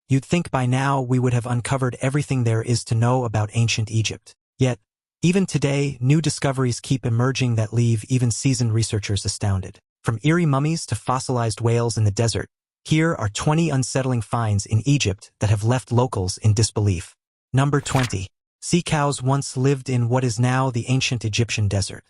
You'd think by now we would have uncovered everything there is to know about ancient Egypt. Yet, even today, new discoveries keep emerging that leave even seasoned researchers astounded. From eerie mummies to fossilized whales in the desert, here are 20 unsettling finds in Egypt that have left locals in disbelief. Number 20. Sea cows once lived in what is now the ancient Egyptian desert.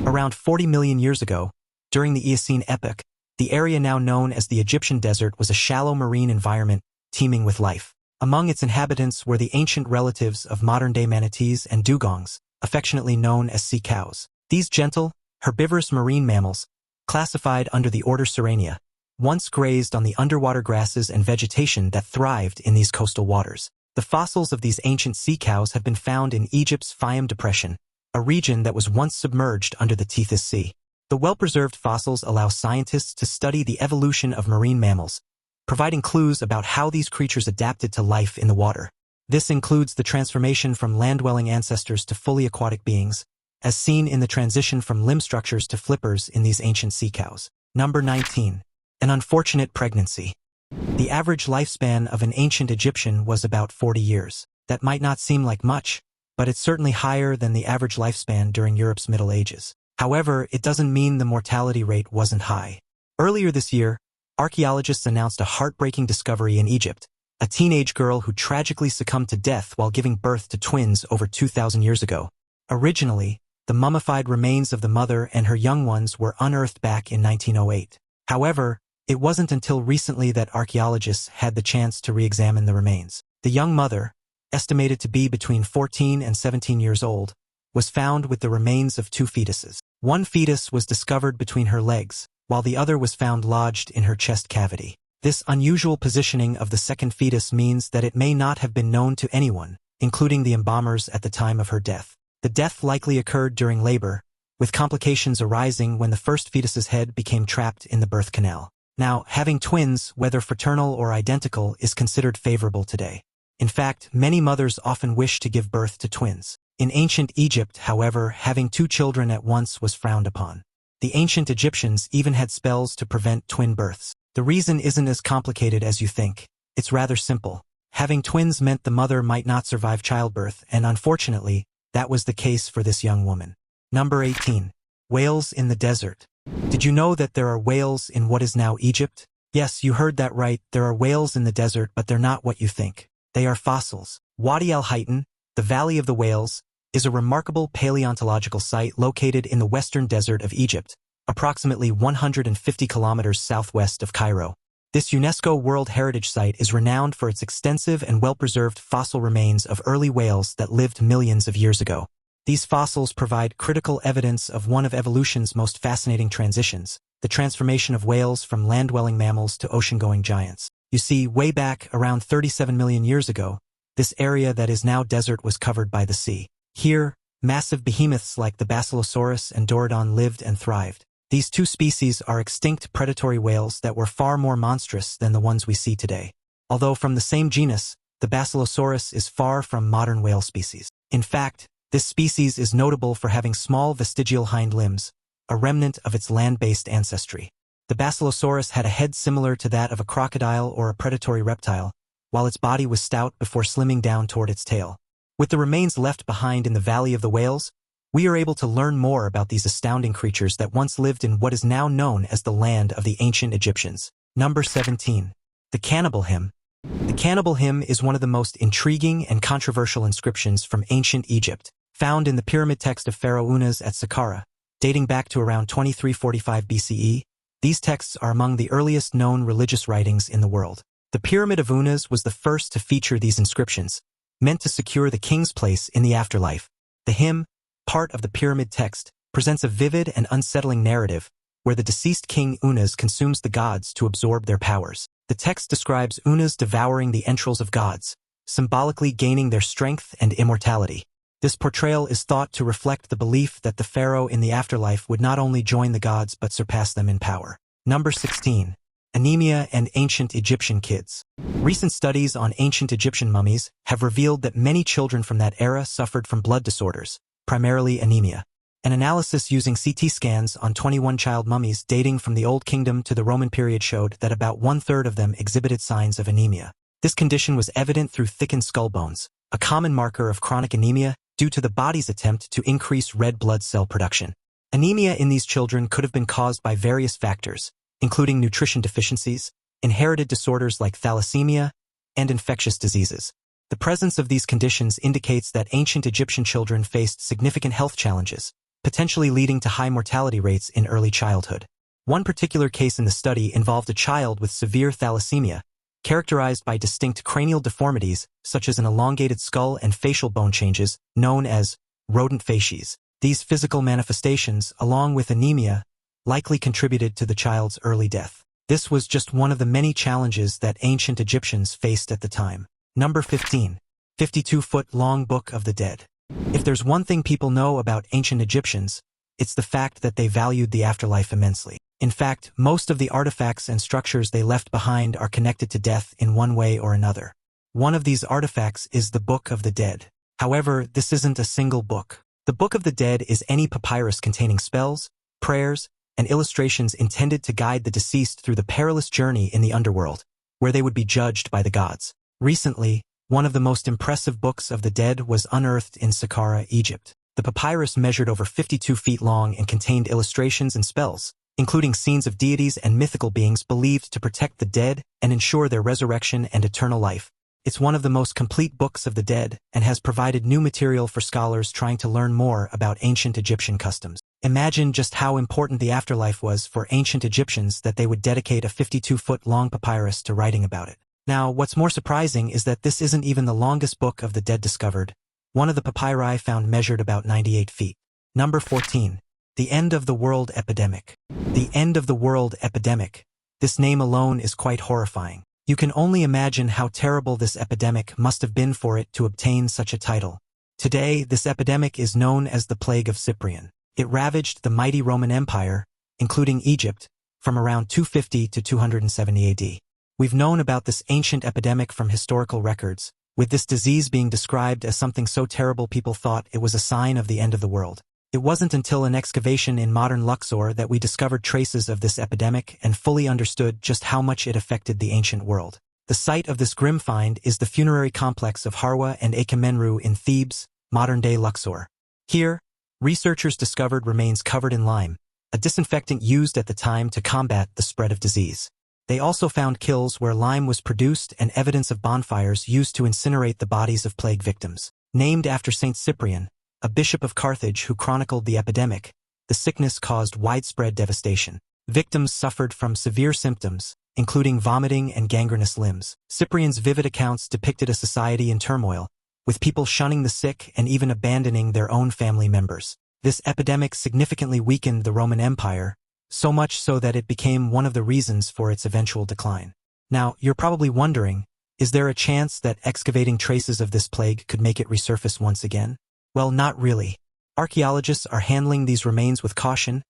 Around 40 million years ago, during the Eocene epoch, the area now known as the Egyptian desert was a shallow marine environment teeming with life. Among its inhabitants were the ancient relatives of modern-day manatees and dugongs, affectionately known as sea cows. These gentle, herbivorous marine mammals, classified under the order Sirenia, once grazed on the underwater grasses and vegetation that thrived in these coastal waters. The fossils of these ancient sea cows have been found in Egypt's Fayum Depression, a region that was once submerged under the Tethys Sea. The well-preserved fossils allow scientists to study the evolution of marine mammals, providing clues about how these creatures adapted to life in the water. This includes the transformation from land-dwelling ancestors to fully aquatic beings, as seen in the transition from limb structures to flippers in these ancient sea cows. Number 19. An unfortunate pregnancy. The average lifespan of an ancient Egyptian was about 40 years. That might not seem like much, but it's certainly higher than the average lifespan during Europe's Middle Ages. However, it doesn't mean the mortality rate wasn't high. Earlier this year, archaeologists announced a heartbreaking discovery in Egypt, a teenage girl who tragically succumbed to death while giving birth to twins over 2,000 years ago. Originally, the mummified remains of the mother and her young ones were unearthed back in 1908. However, it wasn't until recently that archaeologists had the chance to re-examine the remains. The young mother, estimated to be between 14 and 17 years old, was found with the remains of two fetuses. One fetus was discovered between her legs, while the other was found lodged in her chest cavity. This unusual positioning of the second fetus means that it may not have been known to anyone, including the embalmers at the time of her death. The death likely occurred during labor, with complications arising when the first fetus's head became trapped in the birth canal. Now, having twins, whether fraternal or identical, is considered favorable today. In fact, many mothers often wish to give birth to twins. In ancient Egypt, however, having two children at once was frowned upon. The ancient Egyptians even had spells to prevent twin births. The reason isn't as complicated as you think. It's rather simple. Having twins meant the mother might not survive childbirth, and unfortunately, that was the case for this young woman. Number 18. Whales in the desert. Did you know that there are whales in what is now Egypt? Yes, you heard that right. There are whales in the desert, but they're not what you think. They are fossils. Wadi al-Haytan, the Valley of the Whales, is a remarkable paleontological site located in the western desert of Egypt, approximately 150 kilometers southwest of Cairo. This UNESCO World Heritage Site is renowned for its extensive and well-preserved fossil remains of early whales that lived millions of years ago. These fossils provide critical evidence of one of evolution's most fascinating transitions, the transformation of whales from land-dwelling mammals to ocean-going giants. You see, way back around 37 million years ago, this area that is now desert was covered by the sea. Here, massive behemoths like the Basilosaurus and Dorodon lived and thrived. These two species are extinct predatory whales that were far more monstrous than the ones we see today. Although from the same genus, the Basilosaurus is far from modern whale species. In fact, this species is notable for having small vestigial hind limbs, a remnant of its land-based ancestry. The Basilosaurus had a head similar to that of a crocodile or a predatory reptile, while its body was stout before slimming down toward its tail. With the remains left behind in the Valley of the Whales, we are able to learn more about these astounding creatures that once lived in what is now known as the land of the ancient Egyptians. Number 17. The Cannibal Hymn. The Cannibal Hymn is one of the most intriguing and controversial inscriptions from ancient Egypt, found in the pyramid text of Pharaoh Unas at Saqqara, dating back to around 2345 BCE. These texts are among the earliest known religious writings in the world. The Pyramid of Unas was the first to feature these inscriptions, meant to secure the king's place in the afterlife. The hymn, part of the pyramid text, presents a vivid and unsettling narrative where the deceased king Unas consumes the gods to absorb their powers. The text describes Unas devouring the entrails of gods, symbolically gaining their strength and immortality. This portrayal is thought to reflect the belief that the pharaoh in the afterlife would not only join the gods but surpass them in power. Number 16. Anemia and ancient Egyptian kids. Recent studies on ancient Egyptian mummies have revealed that many children from that era suffered from blood disorders, primarily anemia. An analysis using CT scans on 21 child mummies dating from the Old Kingdom to the Roman period showed that about one-third of them exhibited signs of anemia. This condition was evident through thickened skull bones, a common marker of chronic anemia due to the body's attempt to increase red blood cell production. Anemia in these children could have been caused by various factors, including nutrition deficiencies, inherited disorders like thalassemia, and infectious diseases. The presence of these conditions indicates that ancient Egyptian children faced significant health challenges, potentially leading to high mortality rates in early childhood. One particular case in the study involved a child with severe thalassemia, characterized by distinct cranial deformities such as an elongated skull and facial bone changes, known as rodent facies. These physical manifestations, along with anemia, likely contributed to the child's early death. This was just one of the many challenges that ancient Egyptians faced at the time. Number 15. 52-foot-long Book of the Dead. If there's one thing people know about ancient Egyptians, it's the fact that they valued the afterlife immensely. In fact, most of the artifacts and structures they left behind are connected to death in one way or another. One of these artifacts is the Book of the Dead. However, this isn't a single book. The Book of the Dead is any papyrus containing spells, prayers, and illustrations intended to guide the deceased through the perilous journey in the underworld, where they would be judged by the gods. Recently, one of the most impressive books of the dead was unearthed in Saqqara, Egypt. The papyrus measured over 52 feet long and contained illustrations and spells, including scenes of deities and mythical beings believed to protect the dead and ensure their resurrection and eternal life. It's one of the most complete books of the dead and has provided new material for scholars trying to learn more about ancient Egyptian customs. Imagine just how important the afterlife was for ancient Egyptians that they would dedicate a 52-foot-long papyrus to writing about it. Now, what's more surprising is that this isn't even the longest book of the dead discovered. One of the papyri found measured about 98 feet. Number 14. The End of the World Epidemic. The End of the World Epidemic. This name alone is quite horrifying. You can only imagine how terrible this epidemic must have been for it to obtain such a title. Today, this epidemic is known as the Plague of Cyprian. It ravaged the mighty Roman Empire, including Egypt, from around 250 to 270 AD. We've known about this ancient epidemic from historical records, with this disease being described as something so terrible people thought it was a sign of the end of the world. It wasn't until an excavation in modern Luxor that we discovered traces of this epidemic and fully understood just how much it affected the ancient world. The site of this grim find is the funerary complex of Harwa and Akhamenru in Thebes, modern-day Luxor. Here, researchers discovered remains covered in lime, a disinfectant used at the time to combat the spread of disease. They also found kilns where lime was produced and evidence of bonfires used to incinerate the bodies of plague victims. Named after Saint Cyprian, a bishop of Carthage who chronicled the epidemic, the sickness caused widespread devastation. Victims suffered from severe symptoms, including vomiting and gangrenous limbs. Cyprian's vivid accounts depicted a society in turmoil, with people shunning the sick and even abandoning their own family members. This epidemic significantly weakened the Roman Empire, so much so that it became one of the reasons for its eventual decline. Now, you're probably wondering, is there a chance that excavating traces of this plague could make it resurface once again? Well, not really. Archaeologists are handling these remains with caution,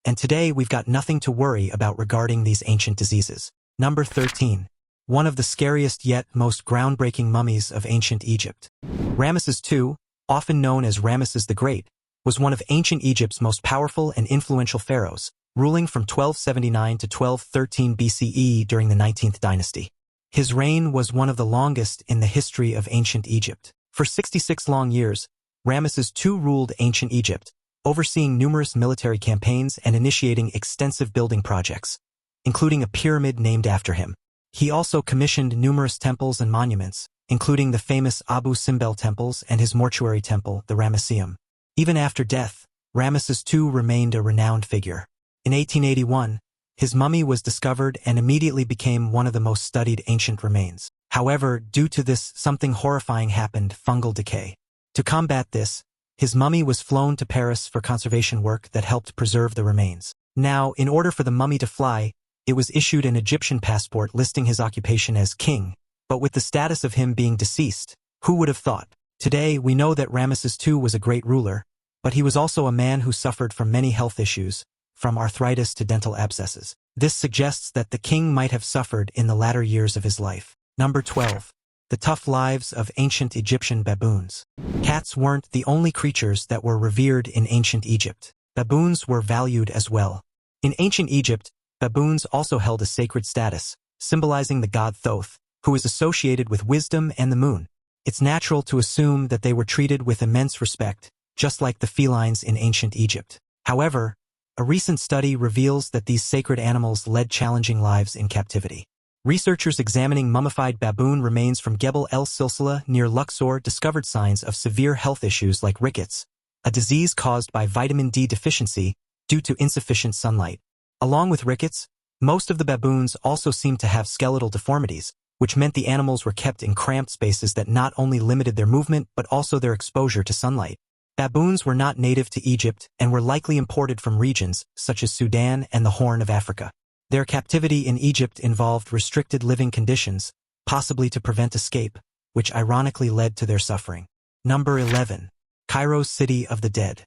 and today we've got nothing to worry about regarding these ancient diseases. Number 13. One of the scariest yet most groundbreaking mummies of ancient Egypt. Ramesses II, often known as Ramesses the Great, was one of ancient Egypt's most powerful and influential pharaohs, ruling from 1279 to 1213 BCE during the 19th dynasty. His reign was one of the longest in the history of ancient Egypt. For 66 long years, Ramesses II ruled ancient Egypt, overseeing numerous military campaigns and initiating extensive building projects, including a pyramid named after him. He also commissioned numerous temples and monuments, including the famous Abu Simbel temples and his mortuary temple, the Ramesseum. Even after death, Ramesses II remained a renowned figure. In 1881, his mummy was discovered and immediately became one of the most studied ancient remains. However, due to this, something horrifying happened: fungal decay. To combat this, his mummy was flown to Paris for conservation work that helped preserve the remains. Now, in order for the mummy to fly, it was issued an Egyptian passport listing his occupation as king, but with the status of him being deceased, who would have thought? Today, we know that Ramesses II was a great ruler, but he was also a man who suffered from many health issues, from arthritis to dental abscesses. This suggests that the king might have suffered in the latter years of his life. Number 12. The tough lives of ancient Egyptian baboons. Cats weren't the only creatures that were revered in ancient Egypt. Baboons were valued as well. In ancient Egypt, baboons also held a sacred status, symbolizing the god Thoth, who is associated with wisdom and the moon. It's natural to assume that they were treated with immense respect, just like the felines in ancient Egypt. However, a recent study reveals that these sacred animals led challenging lives in captivity. Researchers examining mummified baboon remains from Gebel el Silsila near Luxor discovered signs of severe health issues like rickets, a disease caused by vitamin D deficiency due to insufficient sunlight. Along with rickets, most of the baboons also seemed to have skeletal deformities, which meant the animals were kept in cramped spaces that not only limited their movement but also their exposure to sunlight. Baboons were not native to Egypt and were likely imported from regions such as Sudan and the Horn of Africa. Their captivity in Egypt involved restricted living conditions, possibly to prevent escape, which ironically led to their suffering. Number 11. Cairo's City of the Dead.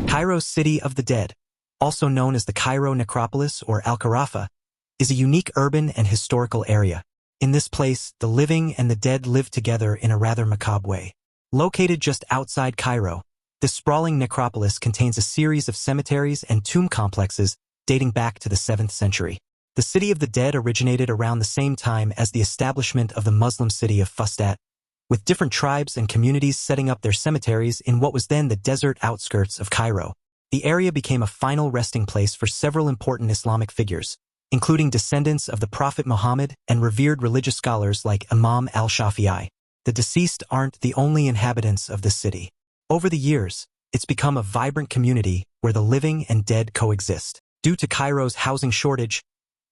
Cairo's City of the Dead, also known as the Cairo Necropolis or Al-Kharafa, is a unique urban and historical area. In this place, the living and the dead live together in a rather macabre way. Located just outside Cairo, this sprawling necropolis contains a series of cemeteries and tomb complexes dating back to the 7th century. The City of the Dead originated around the same time as the establishment of the Muslim city of Fustat, with different tribes and communities setting up their cemeteries in what was then the desert outskirts of Cairo. The area became a final resting place for several important Islamic figures, including descendants of the Prophet Muhammad and revered religious scholars like Imam al-Shafi'i. The deceased aren't the only inhabitants of this city. Over the years, it's become a vibrant community where the living and dead coexist. Due to Cairo's housing shortage,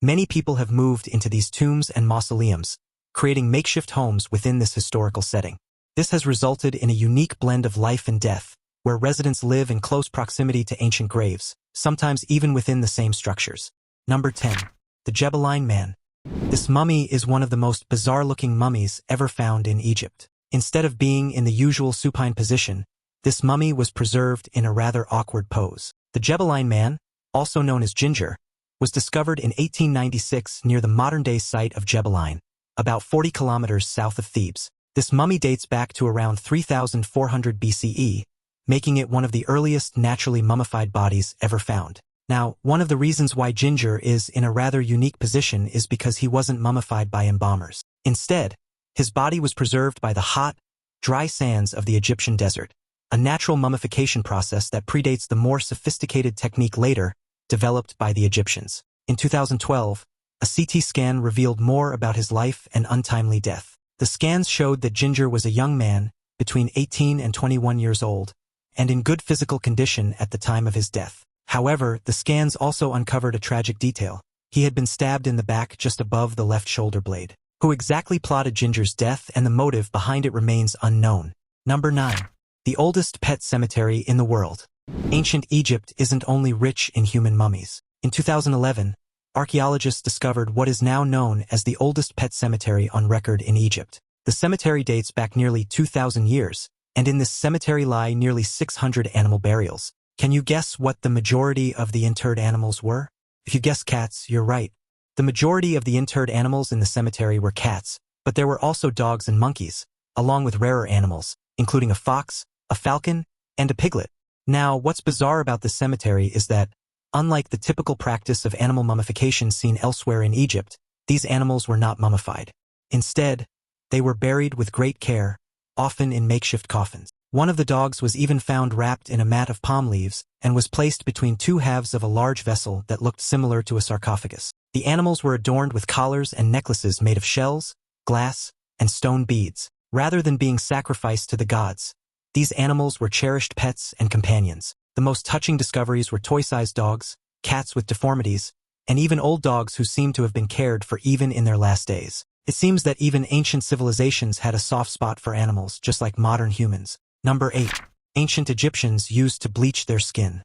many people have moved into these tombs and mausoleums, creating makeshift homes within this historical setting. This has resulted in a unique blend of life and death, where residents live in close proximity to ancient graves, sometimes even within the same structures. Number 10. The Jabine Man. This mummy is one of the most bizarre-looking mummies ever found in Egypt. Instead of being in the usual supine position, this mummy was preserved in a rather awkward pose. The Jabine Man, also known as Ginger, was discovered in 1896 near the modern-day site of Jabine, about 40 kilometers south of Thebes. This mummy dates back to around 3400 BCE, making it one of the earliest naturally mummified bodies ever found. Now, one of the reasons why Ginger is in a rather unique position is because he wasn't mummified by embalmers. Instead, his body was preserved by the hot, dry sands of the Egyptian desert, a natural mummification process that predates the more sophisticated technique later developed by the Egyptians. In 2012, a CT scan revealed more about his life and untimely death. The scans showed that Ginger was a young man, between 18 and 21 years old, and in good physical condition at the time of his death. However, the scans also uncovered a tragic detail. He had been stabbed in the back just above the left shoulder blade. Who exactly plotted Ginger's death and the motive behind it remains unknown. Number 9. The oldest pet cemetery in the world. Ancient Egypt isn't only rich in human mummies. In 2011, archaeologists discovered what is now known as the oldest pet cemetery on record in Egypt. The cemetery dates back nearly 2,000 years, and in this cemetery lie nearly 600 animal burials. Can you guess what the majority of the interred animals were? If you guessed cats, you're right. The majority of the interred animals in the cemetery were cats, but there were also dogs and monkeys, along with rarer animals, including a fox, a falcon, and a piglet. Now, what's bizarre about this cemetery is that, unlike the typical practice of animal mummification seen elsewhere in Egypt, these animals were not mummified. Instead, they were buried with great care, often in makeshift coffins. One of the dogs was even found wrapped in a mat of palm leaves and was placed between two halves of a large vessel that looked similar to a sarcophagus. The animals were adorned with collars and necklaces made of shells, glass, and stone beads. Rather than being sacrificed to the gods, these animals were cherished pets and companions. The most touching discoveries were toy-sized dogs, cats with deformities, and even old dogs who seemed to have been cared for even in their last days. It seems that even ancient civilizations had a soft spot for animals, just like modern humans. Number 8. Ancient Egyptians used to bleach their skin.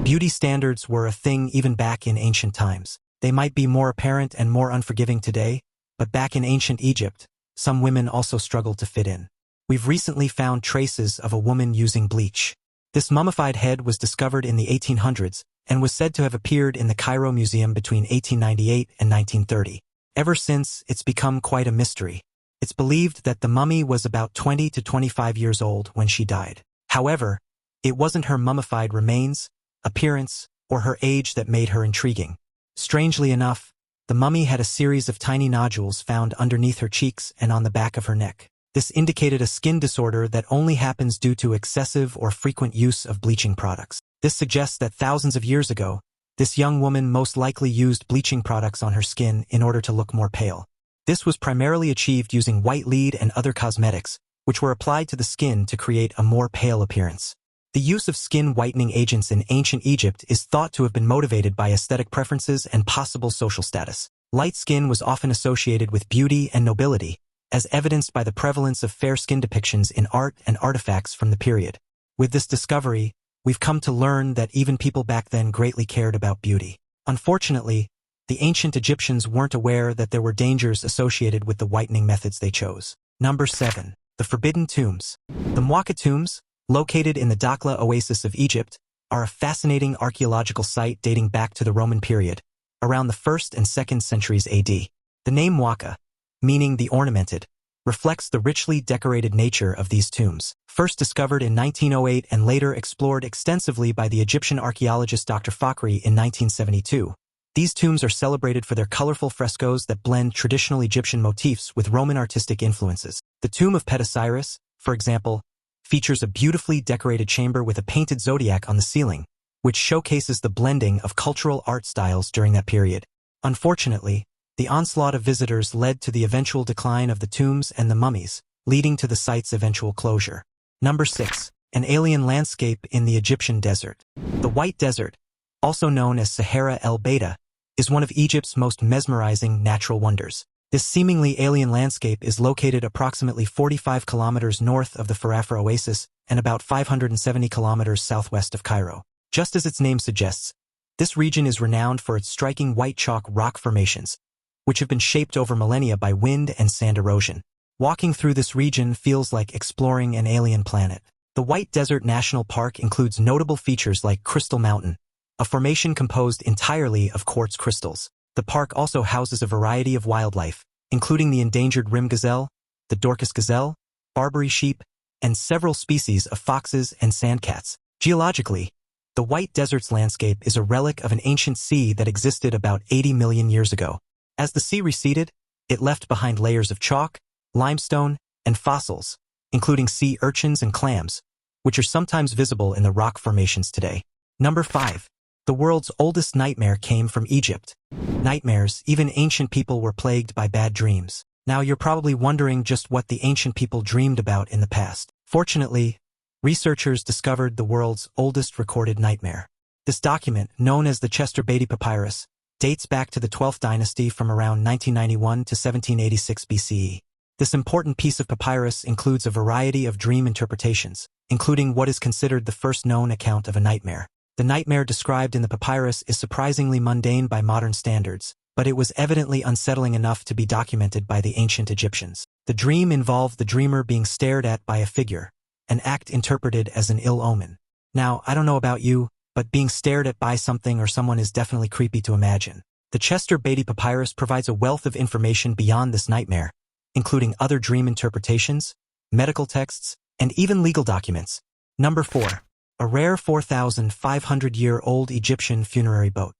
Beauty standards were a thing even back in ancient times. They might be more apparent and more unforgiving today, but back in ancient Egypt, some women also struggled to fit in. We've recently found traces of a woman using bleach. This mummified head was discovered in the 1800s and was said to have appeared in the Cairo Museum between 1898 and 1930. Ever since, it's become quite a mystery. It's believed that the mummy was about 20 to 25 years old when she died. However, it wasn't her mummified remains, appearance, or her age that made her intriguing. Strangely enough, The mummy had a series of tiny nodules found underneath her cheeks and on the back of her neck. This indicated a skin disorder that only happens due to excessive or frequent use of bleaching products. This suggests that thousands of years ago, this young woman most likely used bleaching products on her skin in order to look more pale. This was primarily achieved using white lead and other cosmetics, which were applied to the skin to create a more pale appearance. The use of skin whitening agents in ancient Egypt is thought to have been motivated by aesthetic preferences and possible social status. Light skin was often associated with beauty and nobility, as evidenced by the prevalence of fair skin depictions in art and artifacts from the period. With this discovery, we've come to learn that even people back then greatly cared about beauty. Unfortunately, the ancient Egyptians weren't aware that there were dangers associated with the whitening methods they chose. Number 7. The Forbidden Tombs. The Mwaka tombs, located in the Dakhla oasis of Egypt, are a fascinating archaeological site dating back to the Roman period, around the 1st and 2nd centuries AD. The name Mwaka, meaning the ornamented, reflects the richly decorated nature of these tombs. First discovered in 1908 and later explored extensively by the Egyptian archaeologist Dr. Fakhri in 1972. These tombs are celebrated for their colorful frescoes that blend traditional Egyptian motifs with Roman artistic influences. The tomb of Osiris, for example, features a beautifully decorated chamber with a painted zodiac on the ceiling, which showcases the blending of cultural art styles during that period. Unfortunately, the onslaught of visitors led to the eventual decline of the tombs and the mummies, leading to the site's eventual closure. Number 6. An alien landscape in the Egyptian desert. The White Desert, also known as Sahara el-Bayda, is one of Egypt's most mesmerizing natural wonders. This seemingly alien landscape is located approximately 45 kilometers north of the Farafra oasis and about 570 kilometers southwest of Cairo. Just as its name suggests, this region is renowned for its striking white chalk rock formations, which have been shaped over millennia by wind and sand erosion. Walking through this region feels like exploring an alien planet. The White Desert National Park includes notable features like Crystal Mountain, a formation composed entirely of quartz crystals. The park also houses a variety of wildlife, including the endangered rim gazelle, the Dorcas gazelle, Barbary sheep, and several species of foxes and sandcats. Geologically, the White Desert's landscape is a relic of an ancient sea that existed about 80 million years ago. As the sea receded, it left behind layers of chalk, limestone, and fossils, including sea urchins and clams, which are sometimes visible in the rock formations today. Number 5. The world's oldest nightmare came from Egypt. Nightmares, even ancient people were plagued by bad dreams. Now you're probably wondering just what the ancient people dreamed about in the past. Fortunately, researchers discovered the world's oldest recorded nightmare. This document, known as the Chester Beatty Papyrus, dates back to the 12th dynasty from around 1991 to 1786 BCE. This important piece of papyrus includes a variety of dream interpretations, including what is considered the first known account of a nightmare. The nightmare described in the papyrus is surprisingly mundane by modern standards, but it was evidently unsettling enough to be documented by the ancient Egyptians. The dream involved the dreamer being stared at by a figure, an act interpreted as an ill omen. Now, I don't know about you, but being stared at by something or someone is definitely creepy to imagine. The Chester Beatty Papyrus provides a wealth of information beyond this nightmare, including other dream interpretations, medical texts, and even legal documents. Number 4. A rare 4,500-year-old Egyptian funerary boat.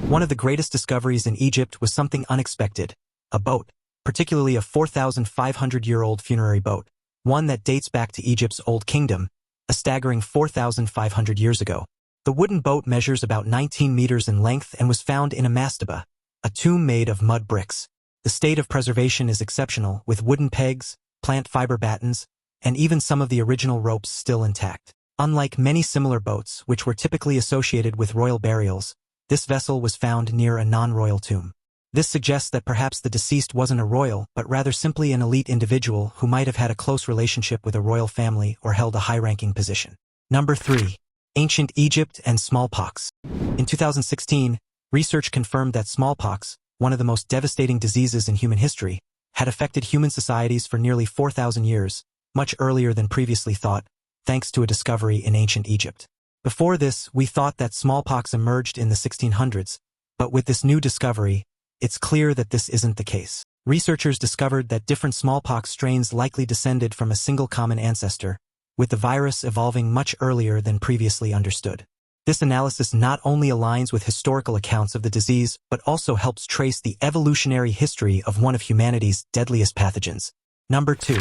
One of the greatest discoveries in Egypt was something unexpected, a boat, particularly a 4,500-year-old funerary boat, one that dates back to Egypt's Old Kingdom, a staggering 4,500 years ago. The wooden boat measures about 19 meters in length and was found in a mastaba, a tomb made of mud bricks. The state of preservation is exceptional, with wooden pegs, plant fiber battens, and even some of the original ropes still intact. Unlike many similar boats, which were typically associated with royal burials, this vessel was found near a non-royal tomb. This suggests that perhaps the deceased wasn't a royal, but rather simply an elite individual who might have had a close relationship with a royal family or held a high-ranking position. Number 3. Ancient Egypt and smallpox. In 2016, research confirmed that smallpox, one of the most devastating diseases in human history, had affected human societies for nearly 4,000 years, much earlier than previously thought, thanks to a discovery in ancient Egypt. Before this, we thought that smallpox emerged in the 1600s, but with this new discovery, it's clear that this isn't the case. Researchers discovered that different smallpox strains likely descended from a single common ancestor, with the virus evolving much earlier than previously understood. This analysis not only aligns with historical accounts of the disease, but also helps trace the evolutionary history of one of humanity's deadliest pathogens. Number 2.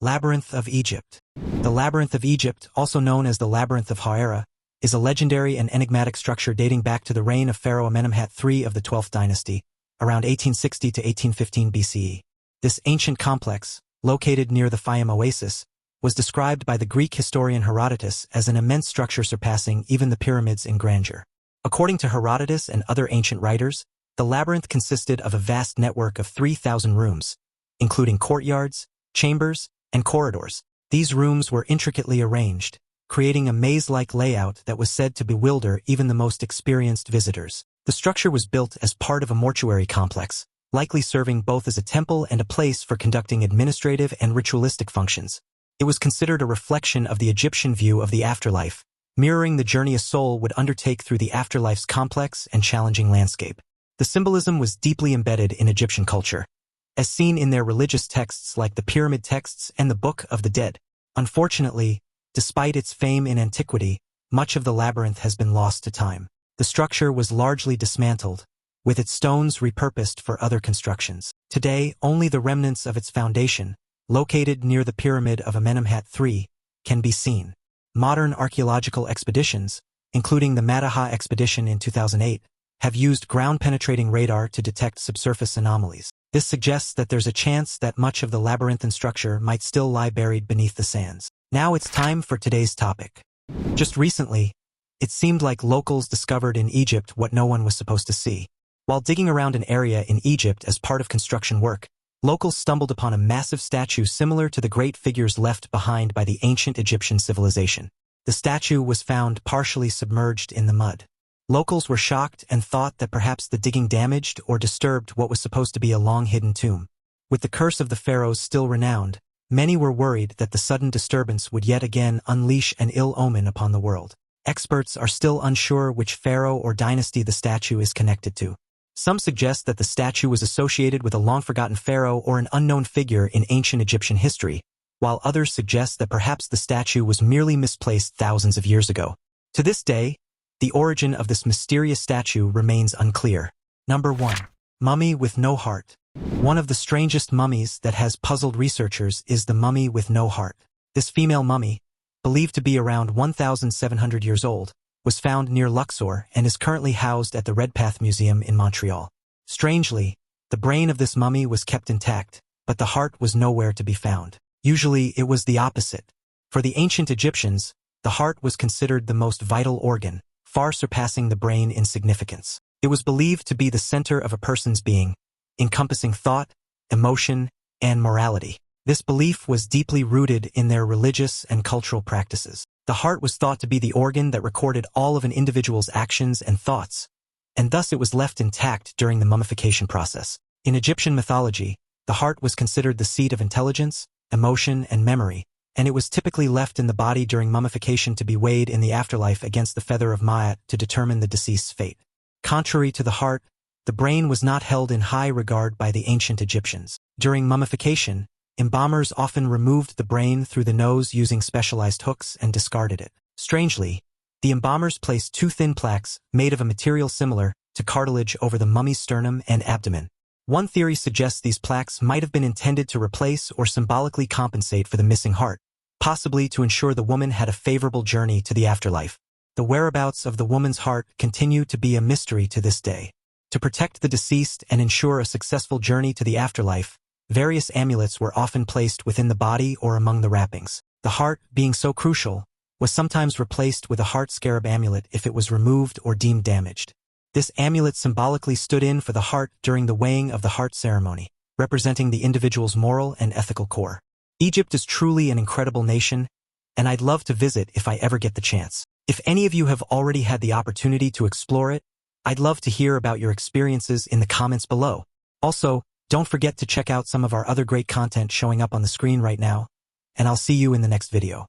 Labyrinth of Egypt. The Labyrinth of Egypt, also known as the Labyrinth of Cairo, is a legendary and enigmatic structure dating back to the reign of Pharaoh Amenemhat III of the 12th dynasty, around 1860 to 1815 BCE. This ancient complex, located near the Fayum oasis, was described by the Greek historian Herodotus as an immense structure surpassing even the pyramids in grandeur. According to Herodotus and other ancient writers, the labyrinth consisted of a vast network of 3,000 rooms, including courtyards, chambers, and corridors. These rooms were intricately arranged, creating a maze-like layout that was said to bewilder even the most experienced visitors. The structure was built as part of a mortuary complex, likely serving both as a temple and a place for conducting administrative and ritualistic functions. It was considered a reflection of the Egyptian view of the afterlife, mirroring the journey a soul would undertake through the afterlife's complex and challenging landscape. The symbolism was deeply embedded in Egyptian culture, as seen in their religious texts like the Pyramid Texts and the Book of the Dead. Unfortunately, despite its fame in antiquity, much of the labyrinth has been lost to time. The structure was largely dismantled, with its stones repurposed for other constructions. Today, only the remnants of its foundation, located near the pyramid of Amenemhat III, can be seen. Modern archaeological expeditions, including the Madaha expedition in 2008, have used ground-penetrating radar to detect subsurface anomalies. This suggests that there's a chance that much of the labyrinthine structure might still lie buried beneath the sands. Now it's time for today's topic. Just recently, it seemed like locals discovered in Egypt what no one was supposed to see. While digging around an area in Egypt as part of construction work, locals stumbled upon a massive statue similar to the great figures left behind by the ancient Egyptian civilization. The statue was found partially submerged in the mud. Locals were shocked and thought that perhaps the digging damaged or disturbed what was supposed to be a long-hidden tomb. With the curse of the pharaohs still renowned, many were worried that the sudden disturbance would yet again unleash an ill omen upon the world. Experts are still unsure which pharaoh or dynasty the statue is connected to. Some suggest that the statue was associated with a long-forgotten pharaoh or an unknown figure in ancient Egyptian history, while others suggest that perhaps the statue was merely misplaced thousands of years ago. To this day, the origin of this mysterious statue remains unclear. Number 1. Mummy with no heart. One of the strangest mummies that has puzzled researchers is the mummy with no heart. This female mummy, believed to be around 1,700 years old, was found near Luxor and is currently housed at the Redpath Museum in Montreal. Strangely, the brain of this mummy was kept intact, but the heart was nowhere to be found. Usually it was the opposite. For the ancient Egyptians, the heart was considered the most vital organ, far surpassing the brain in significance. It was believed to be the center of a person's being, encompassing thought, emotion, and morality. This belief was deeply rooted in their religious and cultural practices. The heart was thought to be the organ that recorded all of an individual's actions and thoughts, and thus it was left intact during the mummification process. In Egyptian mythology, the heart was considered the seat of intelligence, emotion, and memory, and it was typically left in the body during mummification to be weighed in the afterlife against the feather of Ma'at to determine the deceased's fate. Contrary to the heart, the brain was not held in high regard by the ancient Egyptians. During mummification, embalmers often removed the brain through the nose using specialized hooks and discarded it. Strangely, the embalmers placed two thin plaques made of a material similar to cartilage over the mummy's sternum and abdomen. One theory suggests these plaques might have been intended to replace or symbolically compensate for the missing heart, possibly to ensure the woman had a favorable journey to the afterlife. The whereabouts of the woman's heart continue to be a mystery to this day. To protect the deceased and ensure a successful journey to the afterlife, various amulets were often placed within the body or among the wrappings. The heart, being so crucial, was sometimes replaced with a heart scarab amulet if it was removed or deemed damaged. This amulet symbolically stood in for the heart during the weighing of the heart ceremony, representing the individual's moral and ethical core. Egypt is truly an incredible nation, and I'd love to visit if I ever get the chance. If any of you have already had the opportunity to explore it, I'd love to hear about your experiences in the comments below. Also, don't forget to check out some of our other great content showing up on the screen right now, and I'll see you in the next video.